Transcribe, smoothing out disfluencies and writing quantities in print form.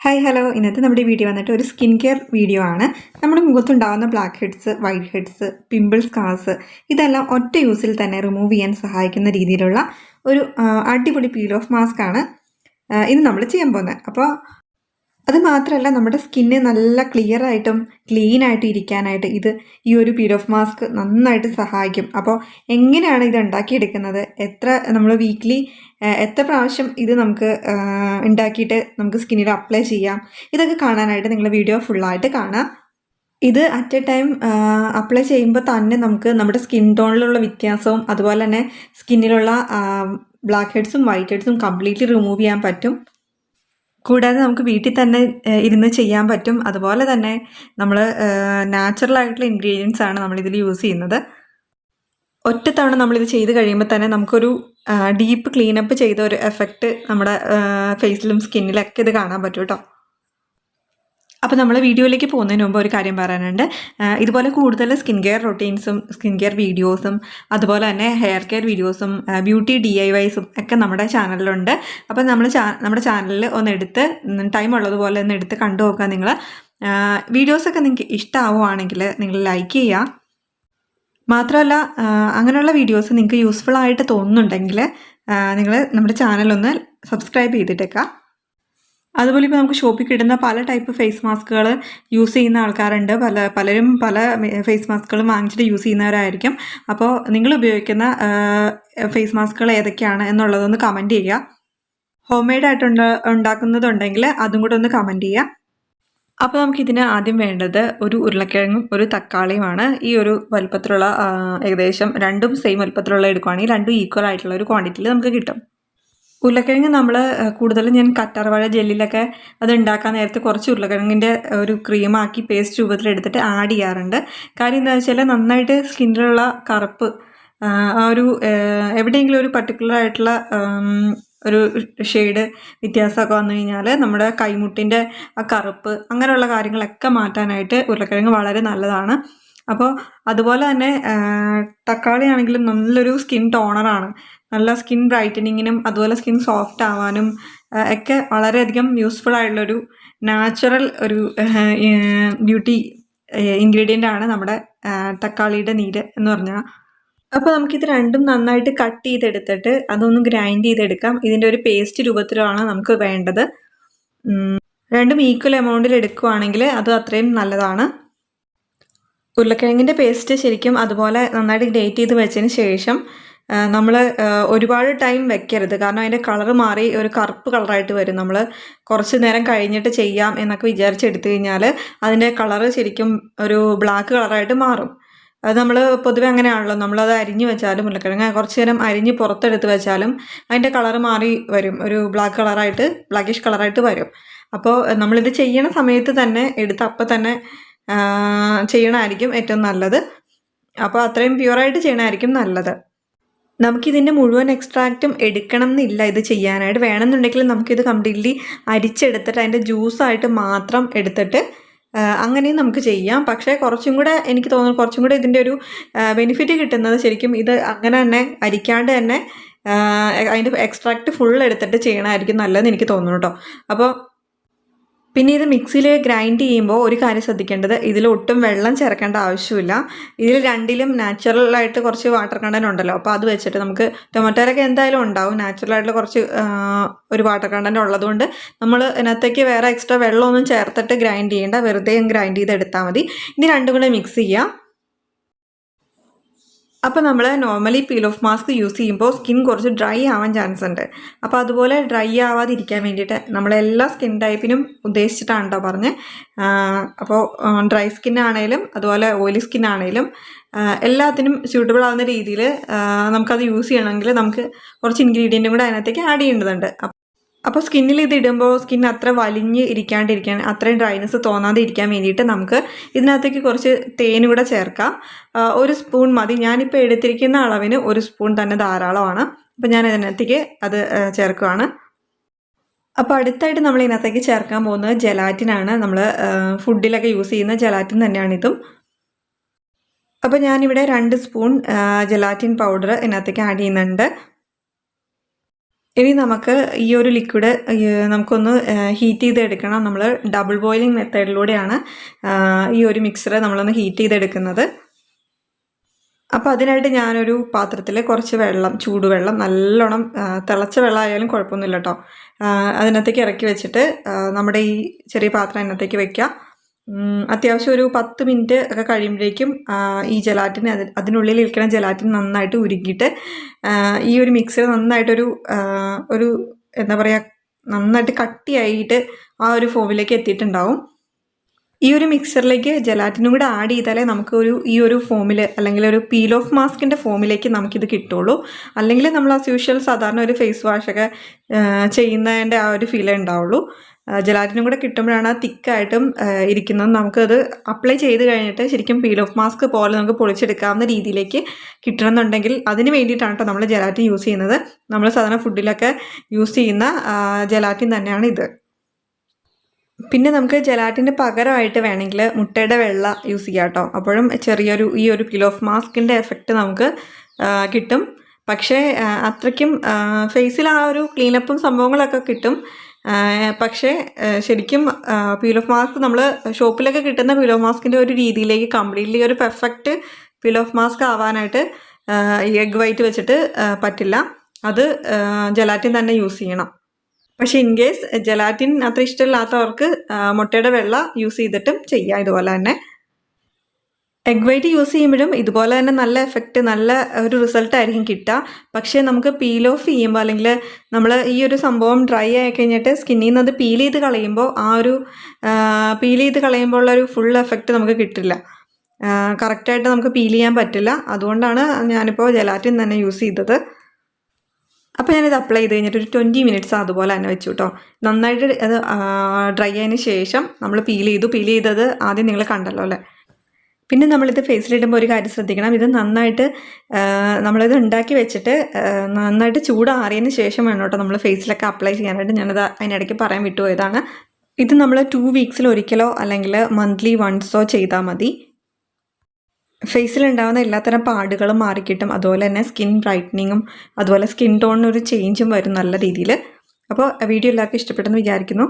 Hi hello ഇന്നത്തെ നമ്മുടെ video വന്നിട്ട് ഒരു സ്കിൻ കെയർ വീഡിയോ ആണ്. നമ്മുടെ മുഖത്തുണ്ടാകുന്ന blackheads, whiteheads, pimple scars ഇതെല്ലാം ഒറ്റ യൂസിൽ തന്നെ റിമൂവ് ചെയ്യാൻ സഹായിക്കുന്ന രീതിയിലുള്ള ഒരു അടിപൊളി പീൽ ഓഫ് മാസ്ക് ആണ് ഇന്ന് നമ്മൾ ചെയ്യാൻ പോകുന്നത്. അപ്പോൾ അത് മാത്രമല്ല നമ്മുടെ സ്കിന്ന് നല്ല ക്ലിയർ ആയിട്ടും ക്ലീൻ ആയിട്ടും ഇരിക്കാനായിട്ട് ഈ ഒരു പീൽ ഓഫ് മാസ്ക് നന്നായിട്ട് സഹായിക്കും. അപ്പോൾ എങ്ങനെയാണ് ഇത് ഉണ്ടാക്കിയെടുക്കുന്നത്, നമ്മൾ വീക്ക്ലി എത്ര പ്രാവശ്യം ഇത് നമുക്ക് ഉണ്ടാക്കിയിട്ട് നമുക്ക് സ്കിന്നിൽ അപ്ലൈ ചെയ്യാം, ഇതൊക്കെ കാണാനായിട്ട് നിങ്ങൾ വീഡിയോ ഫുള്ളായിട്ട് കാണാം. ഇത് അറ്റ് എ ടൈം അപ്ലൈ ചെയ്യുമ്പോൾ തന്നെ നമുക്ക് നമ്മുടെ സ്കിൻ ടോണിലുള്ള വ്യത്യാസവും അതുപോലെ തന്നെ സ്കിന്നിലുള്ള ബ്ലാക്ക് ഹെഡ്സും വൈറ്റ് ഹെഡ്സും കംപ്ലീറ്റ്ലി റിമൂവ് ചെയ്യാൻ പറ്റും. കൂടാതെ നമുക്ക് വീട്ടിൽ തന്നെ ഇരുന്ന് ചെയ്യാൻ പറ്റും. അതുപോലെ തന്നെ നമ്മൾ നാച്ചുറലായിട്ടുള്ള ഇൻഗ്രീഡിയൻസ് ആണ് നമ്മളിതിൽ യൂസ് ചെയ്യുന്നത്. ഒറ്റ തവണ നമ്മളിത് ചെയ്ത് കഴിയുമ്പോൾ തന്നെ നമുക്കൊരു ഡീപ്പ് ക്ലീനപ്പ് ചെയ്ത ഒരു എഫക്റ്റ് നമ്മുടെ ഫേസിലും സ്കിന്നിലൊക്കെ ഇത് കാണാൻ പറ്റും കേട്ടോ. അപ്പോൾ നമ്മൾ വീഡിയോയിലേക്ക് പോകുന്നതിന് മുമ്പ് ഒരു കാര്യം പറയാനുണ്ട്. ഇതുപോലെ കൂടുതൽ സ്കിൻ കെയർ റൊട്ടീൻസും സ്കിൻ കെയർ വീഡിയോസും അതുപോലെ തന്നെ ഹെയർ കെയർ വീഡിയോസും ബ്യൂട്ടി DIYസും ഒക്കെ നമ്മുടെ ചാനലിലുണ്ട്. അപ്പോൾ നമ്മുടെ ചാനലിൽ ടൈം ഉള്ളതുപോലെ ഒന്ന് എടുത്ത് കണ്ടു നോക്കുക. നിങ്ങൾ വീഡിയോസൊക്കെ നിങ്ങൾക്ക് ഇഷ്ടമാവുകയാണെങ്കിൽ നിങ്ങൾ ലൈക്ക് ചെയ്യുക. മാത്രമല്ല അങ്ങനെയുള്ള വീഡിയോസ് നിങ്ങൾക്ക് യൂസ്ഫുൾ ആയിട്ട് തോന്നുന്നുണ്ടെങ്കിൽ നിങ്ങൾ നമ്മുടെ ചാനലൊന്ന് സബ്സ്ക്രൈബ് ചെയ്തിട്ടേക്കുക. അതുപോലെ ഇപ്പോൾ നമുക്ക് ഷോപ്പിൽ കിട്ടുന്ന പല ടൈപ്പ് ഫേസ് മാസ്കുകൾ യൂസ് ചെയ്യുന്ന ആൾക്കാരുണ്ട്. പലരും പല ഫേസ് മാസ്കുകളും വാങ്ങിച്ചിട്ട് യൂസ് ചെയ്യുന്നവരായിരിക്കും. അപ്പോൾ നിങ്ങൾ ഉപയോഗിക്കുന്ന ഫേസ് മാസ്കുകൾ ഏതൊക്കെയാണ് എന്നുള്ളതൊന്ന് കമൻറ്റ് ചെയ്യുക. ഹോം മെയ്ഡ് ആയിട്ട് ഉണ്ടാക്കുന്നതുണ്ടെങ്കിൽ അതും കൂടെ ഒന്ന് കമൻറ്റ് ചെയ്യുക. അപ്പോൾ നമുക്കിതിന് ആദ്യം വേണ്ടത് ഒരു ഉരുളക്കിഴങ്ങും ഒരു തക്കാളിയുമാണ്. ഈ ഒരു വലുപ്പത്തിലുള്ള ഏകദേശം രണ്ടും സെയിം വലുപ്പത്തിലുള്ള എടുക്കുകയാണെങ്കിൽ രണ്ടും ഈക്വൽ ആയിട്ടുള്ള ഒരു ക്വാണ്ടിറ്റിയിൽ നമുക്ക് കിട്ടും. ഉരുളക്കിഴങ്ങ് നമ്മൾ കൂടുതലും ഞാൻ കറ്റാർവാഴ ജെല്ലിലൊക്കെ അത് ഉണ്ടാക്കാൻ നേരത്തെ കുറച്ച് ഉരുളക്കിഴങ്ങിൻ്റെ ഒരു ക്രീമാക്കി പേസ്റ്റ് രൂപത്തിൽ എടുത്തിട്ട് ആഡ് ചെയ്യാറുണ്ട്. കാര്യം എന്താ വെച്ചാൽ നന്നായിട്ട് സ്കിന്നിലുള്ള കറുപ്പ് ഒരു എവിടെയെങ്കിലും ഒരു പർട്ടിക്കുലർ ആയിട്ടുള്ള ഒരു ഷെയ്ഡ് വ്യത്യാസമൊക്കെ വന്നു കഴിഞ്ഞാൽ നമ്മുടെ കൈമുട്ടിൻ്റെ ആ കറുപ്പ് അങ്ങനെയുള്ള കാര്യങ്ങളൊക്കെ മാറ്റാനായിട്ട് ഉരുളക്കിഴങ്ങ് വളരെ നല്ലതാണ്. അപ്പോൾ അതുപോലെ തന്നെ തക്കാളി ആണെങ്കിലും നല്ലൊരു സ്കിൻ ടോണറാണ്. നല്ല സ്കിൻ ബ്രൈറ്റനിങ്ങിനും അതുപോലെ സ്കിൻ സോഫ്റ്റ് ആവാനും ഒക്കെ വളരെയധികം യൂസ്ഫുൾ ആയിട്ടുള്ളൊരു നാച്ചുറൽ ഒരു ബ്യൂട്ടി ഇൻഗ്രീഡിയൻ്റ് ആണ് നമ്മുടെ തക്കാളിയുടെ നീര് എന്ന് പറഞ്ഞാൽ. അപ്പോൾ നമുക്കിത് രണ്ടും നന്നായിട്ട് കട്ട് ചെയ്തെടുത്തിട്ട് അതൊന്ന് ഗ്രൈൻഡ് ചെയ്തെടുക്കാം. ഇതിൻ്റെ ഒരു പേസ്റ്റ് രൂപത്തിലാണ് നമുക്ക് വേണ്ടത്. രണ്ടും ഈക്വൽ എമൗണ്ടിൽ എടുക്കുകയാണെങ്കിൽ അത് അത്രയും നല്ലതാണ്. ഉരുളക്കിഴങ്ങിൻ്റെ പേസ്റ്റ് ശരിക്കും അതുപോലെ നന്നായിട്ട് ഗ്രേറ്റ് ചെയ്ത് വെച്ചതിന് ശേഷം നമ്മൾ ഒരുപാട് ടൈം വെക്കരുത്. കാരണം അതിൻ്റെ കളറ് മാറി ഒരു കറുപ്പ് കളറായിട്ട് വരും. നമ്മൾ കുറച്ച് നേരം കഴിഞ്ഞിട്ട് ചെയ്യാം എന്നൊക്കെ വിചാരിച്ചെടുത്തു കഴിഞ്ഞാൽ അതിൻ്റെ കളറ് ശരിക്കും ഒരു ബ്ലാക്ക് കളറായിട്ട് മാറും. അത് നമ്മൾ പൊതുവെ അങ്ങനെയാണല്ലോ, നമ്മളത് അരിഞ്ഞ് വെച്ചാലും ഉരുളക്കിഴങ്ങ് കുറച്ച് നേരം അരിഞ്ഞ് പുറത്തെടുത്ത് വെച്ചാലും അതിൻ്റെ കളറ് മാറി വരും, ഒരു ബ്ലാക്കിഷ് കളറായിട്ട് വരും. അപ്പോൾ നമ്മളിത് ചെയ്യണ സമയത്ത് തന്നെ എടുത്ത് അപ്പം തന്നെ ചെയ്യണമായിരിക്കും ഏറ്റവും നല്ലത്. അപ്പോൾ അത്രയും പ്യുവറായിട്ട് ചെയ്യണമായിരിക്കും നല്ലത്. നമുക്കിതിൻ്റെ മുഴുവൻ എക്സ്ട്രാക്റ്റും എടുക്കണം എന്നില്ല ഇത് ചെയ്യാനായിട്ട്. വേണമെന്നുണ്ടെങ്കിൽ നമുക്കിത് കംപ്ലീറ്റ്ലി അരിച്ചെടുത്തിട്ട് അതിൻ്റെ ജ്യൂസായിട്ട് മാത്രം എടുത്തിട്ട് അങ്ങനെയും നമുക്ക് ചെയ്യാം. പക്ഷേ എനിക്ക് തോന്നുന്നു കുറച്ചും കൂടെ ഇതിൻ്റെ ഒരു ബെനിഫിറ്റ് കിട്ടുന്നത് ശരിക്കും ഇത് അങ്ങനെ തന്നെ അരിക്കാണ്ട് തന്നെ അതിൻ്റെ എക്സ്ട്രാക്റ്റ് ഫുൾ എടുത്തിട്ട് ചെയ്യണമായിരിക്കും നല്ലതെന്ന് എനിക്ക് തോന്നുന്നു കേട്ടോ. അപ്പോൾ പിന്നെ ഇത് മിക്സിയിൽ ഗ്രൈൻഡ് ചെയ്യുമ്പോൾ ഒരു കാര്യം ശ്രദ്ധിക്കേണ്ടത്, ഇതിൽ ഒട്ടും വെള്ളം ചേർക്കേണ്ട ആവശ്യമില്ല. ഇതിൽ രണ്ടിലും നാച്ചുറലായിട്ട് കുറച്ച് വാട്ടർ കണ്ടൻറ്റ് ഉണ്ടല്ലോ. അപ്പോൾ അത് വെച്ചിട്ട് നമുക്ക് ടൊമാറ്റോയിലൊക്കെ എന്തായാലും ഉണ്ടാവും നാച്ചുറലായിട്ടുള്ള കുറച്ച് ഒരു വാട്ടർ കണ്ടൻറ്റ് ഉള്ളതുകൊണ്ട് നമ്മൾ ഇതിനകത്തേക്ക് വേറെ എക്സ്ട്രാ വെള്ളമൊന്നും ചേർത്തിട്ട് ഗ്രൈൻഡ് ചെയ്യേണ്ട, വെറുതെ ഗ്രൈൻഡ് ചെയ്തെടുത്താൽ മതി. ഇനി രണ്ടും കൂടെ മിക്സ് ചെയ്യാം. അപ്പോൾ നമ്മൾ normally peel off mask use ചെയ്യുമ്പോൾ സ്കിൻ കുറച്ച് ഡ്രൈ ആവാൻ ചാൻസ് ഉണ്ട്. അപ്പോൾ അതുപോലെ ഡ്രൈ ആവാതിരിക്കാൻ വേണ്ടിയിട്ട് നമ്മളെല്ലാ സ്കിൻ ടൈപ്പിനും ഉദ്ദേശിച്ചിട്ടാണ് കേട്ടോ പറഞ്ഞത്. അപ്പോൾ ഡ്രൈ സ്കിൻ ആണെങ്കിലും അതുപോലെ ഓയിലി സ്കിൻ ആണെങ്കിലും എല്ലാത്തിനും സ്യൂട്ടബിൾ ആവുന്ന രീതിയിൽ നമുക്കത് യൂസ് ചെയ്യണമെങ്കിൽ നമുക്ക് കുറച്ച് ഇൻഗ്രീഡിയൻറ്റും കൂടെ അതിനകത്തേക്ക് ആഡ് ചെയ്യേണ്ടതുണ്ട്. അപ്പോൾ സ്കിന്നിൽ ഇത് ഇടുമ്പോൾ സ്കിൻ അത്ര വലിഞ്ഞ് ഇരിക്കാണ്ടിരിക്കാൻ, അത്രയും ഡ്രൈനെസ് തോന്നാതെ ഇരിക്കാൻ വേണ്ടിയിട്ട് നമുക്ക് ഇതിനകത്തേക്ക് കുറച്ച് തേൻ കൂടെ ചേർക്കാം. 1 സ്പൂൺ മതി. ഞാനിപ്പോൾ എടുത്തിരിക്കുന്ന അളവിന് 1 സ്പൂൺ തന്നെ ധാരാളമാണ്. അപ്പോൾ ഞാൻ ഇതിനകത്തേക്ക് അത് ചേർക്കുകയാണ്. അപ്പോൾ അടുത്തായിട്ട് നമ്മൾ ഇതിനകത്തേക്ക് ചേർക്കാൻ പോകുന്നത് ജെലാറ്റിനാണ്. നമ്മൾ ഫുഡിലൊക്കെ യൂസ് ചെയ്യുന്ന ജെലാറ്റിൻ തന്നെയാണിതും. അപ്പോൾ ഞാനിവിടെ 2 സ്പൂൺ ജെലാറ്റിൻ പൗഡർ ഇതിനകത്തേക്ക് ആഡ് ചെയ്യുന്നുണ്ട്. ഇനി നമുക്ക് ഈ ഒരു ലിക്വിഡ് നമുക്കൊന്ന് ഹീറ്റ് ചെയ്തെടുക്കണം. നമ്മൾ ഡബിൾ ബോയിലിംഗ് മെത്തേഡിലൂടെയാണ് ഈ ഒരു മിക്സർ നമ്മളൊന്ന് ഹീറ്റ് ചെയ്തെടുക്കുന്നത്. അപ്പോൾ അതിനായിട്ട് ഞാനൊരു പാത്രത്തിൽ കുറച്ച് വെള്ളം, ചൂടുവെള്ളം, നല്ലോണം തിളച്ച വെള്ളമായാലും കുഴപ്പമൊന്നുമില്ല കേട്ടോ, അതിനകത്തേക്ക് ഇറക്കി വെച്ചിട്ട് നമ്മുടെ ഈ ചെറിയ പാത്രം അതിനകത്തേക്ക് വെക്കുക. അത്യാവശ്യം ഒരു 10 മിനിറ്റ് ഒക്കെ കഴിയുമ്പോഴേക്കും ഈ ജെലാറ്റിൻ അതിനുള്ളിൽ ഇരിക്കുന്ന ജെലാറ്റിൻ നന്നായിട്ട് ഉരുകിയിട്ട് ഈ ഒരു മിക്സർ നന്നായിട്ടൊരു ഒരു എന്താ പറയുക, നന്നായിട്ട് കട്ടിയായിട്ട് ആ ഒരു ഫോമിലേക്ക് എത്തിയിട്ടുണ്ടാവും. ഈ ഒരു മിക്സറിലേക്ക് ജെലാറ്റിനും കൂടെ ആഡ് ചെയ്താലേ നമുക്ക് ഈ ഒരു ഫോമിൽ, അല്ലെങ്കിൽ ഒരു പീൽ ഓഫ് മാസ്കിൻ്റെ ഫോമിലേക്ക് നമുക്കിത് കിട്ടുള്ളൂ. അല്ലെങ്കിൽ നമ്മൾ ആസ് യൂഷ്വൽ സാധാരണ ഒരു ഫേസ് വാഷൊക്കെ ചെയ്യുന്നതിൻ്റെ ആ ഒരു ഫീലേ ഉണ്ടാവുള്ളൂ. ജെലാറ്റിനും കൂടെ കിട്ടുമ്പോഴാണ് ആ തിക്കായിട്ടും ഇരിക്കുന്നത്. നമുക്കത് അപ്ലൈ ചെയ്ത് കഴിഞ്ഞിട്ട് ശരിക്കും പീൽ ഓഫ് മാസ്ക് പോലെ നമുക്ക് പൊളിച്ചെടുക്കാവുന്ന രീതിയിലേക്ക് കിട്ടണമെന്നുണ്ടെങ്കിൽ അതിന് വേണ്ടിയിട്ടാണ് കേട്ടോ നമ്മൾ ജെലാറ്റിൻ യൂസ് ചെയ്യുന്നത്. നമ്മൾ സാധാരണ ഫുഡിലൊക്കെ യൂസ് ചെയ്യുന്ന ജെലാറ്റിൻ തന്നെയാണ് ഇത്. പിന്നെ നമുക്ക് ജെലാറ്റിൻ്റെ പകരമായിട്ട് വേണമെങ്കിൽ മുട്ടയുടെ വെള്ള യൂസ് ചെയ്യാം കേട്ടോ. അപ്പോഴും ചെറിയൊരു ഈ ഒരു പീൽ ഓഫ് മാസ്കിൻ്റെ എഫക്റ്റ് നമുക്ക് കിട്ടും. പക്ഷേ അത്രയ്ക്കും ഫേസിൽ ആ ഒരു ക്ലീനപ്പും സംഭവങ്ങളൊക്കെ കിട്ടും. പക്ഷേ ശരിക്കും പീൽ ഓഫ് മാസ്ക് നമ്മൾ ഷോപ്പിലൊക്കെ കിട്ടുന്ന പീൽ ഓഫ് മാസ്കിൻ്റെ ഒരു രീതിയിലേക്ക് കംപ്ലീറ്റ്ലി ഒരു പെർഫെക്റ്റ് പീൽ ഓഫ് മാസ്ക് ആവാനായിട്ട് എഗ് വൈറ്റ് വെച്ചിട്ട് പറ്റില്ല. അത് ജെലാറ്റിൻ തന്നെ യൂസ് ചെയ്യണം. പക്ഷേ ഇൻ കേസ് ജെലാറ്റിൻ അത്ര ഇഷ്ടമില്ലാത്തവർക്ക് മുട്ടയുടെ വെള്ള യൂസ് ചെയ്തിട്ടും ചെയ്യാം ഇതുപോലെ തന്നെ. എഗ് വൈറ്റ് യൂസ് ചെയ്യുമ്പോഴും ഇതുപോലെ തന്നെ നല്ല എഫക്റ്റ്, നല്ല ഒരു റിസൾട്ട് ആയിരിക്കും കിട്ടുക. പക്ഷേ നമുക്ക് പീൽ ഓഫ് ചെയ്യുമ്പോൾ, അല്ലെങ്കിൽ നമ്മൾ ഈ ഒരു സംഭവം ഡ്രൈ ആയി കഴിഞ്ഞിട്ട് സ്കിന്നിൽ നിന്ന് അത് പീൽ ചെയ്ത് കളയുമ്പോൾ ഉള്ളൊരു ഫുൾ എഫക്റ്റ് നമുക്ക് കിട്ടില്ല. കറക്റ്റായിട്ട് നമുക്ക് പീൽ ചെയ്യാൻ പറ്റില്ല. അതുകൊണ്ടാണ് ഞാനിപ്പോൾ ജെലാറ്റിൻ തന്നെ യൂസ് ചെയ്തത്. അപ്പോൾ ഞാനിത് അപ്ലൈ ചെയ്ത് കഴിഞ്ഞിട്ട് ഒരു 20 മിനിറ്റ്സ് അതുപോലെ തന്നെ വെച്ചു കേട്ടോ. നന്നായിട്ട് അത് ഡ്രൈ ആയതിന് ശേഷം നമ്മൾ പീൽ ചെയ്തത് ആദ്യം നിങ്ങൾ കണ്ടല്ലോ അല്ലേ. പിന്നെ നമ്മളിത് ഫേസിലിടുമ്പോൾ ഒരു കാര്യം ശ്രദ്ധിക്കണം. ഇത് നന്നായിട്ട് നമ്മളിത് ഉണ്ടാക്കി വെച്ചിട്ട് നന്നായിട്ട് ചൂടാറിയതിന് ശേഷം വേണം കേട്ടോ നമ്മൾ ഫേസിലൊക്കെ അപ്ലൈ ചെയ്യാനായിട്ട്. ഞാനത് അതിനിടയ്ക്ക് പറയാൻ വിട്ടുപോയതാണ്. ഇത് നമ്മൾ 2 വീക്സിൽ ഒരിക്കലോ അല്ലെങ്കിൽ മന്ത്ലി വൺസോ ചെയ്താൽ മതി. ഫേസിലുണ്ടാകുന്ന എല്ലാത്തരം പാടുകളും മാറിക്കിട്ടും. അതുപോലെ തന്നെ സ്കിൻ ബ്രൈറ്റനിങ്ങും അതുപോലെ സ്കിൻ ടോണിനൊരു ചേഞ്ചും വരും നല്ല രീതിയിൽ. അപ്പോൾ വീഡിയോ എല്ലാവർക്കും ഇഷ്ടപ്പെട്ടെന്ന് വിചാരിക്കുന്നു.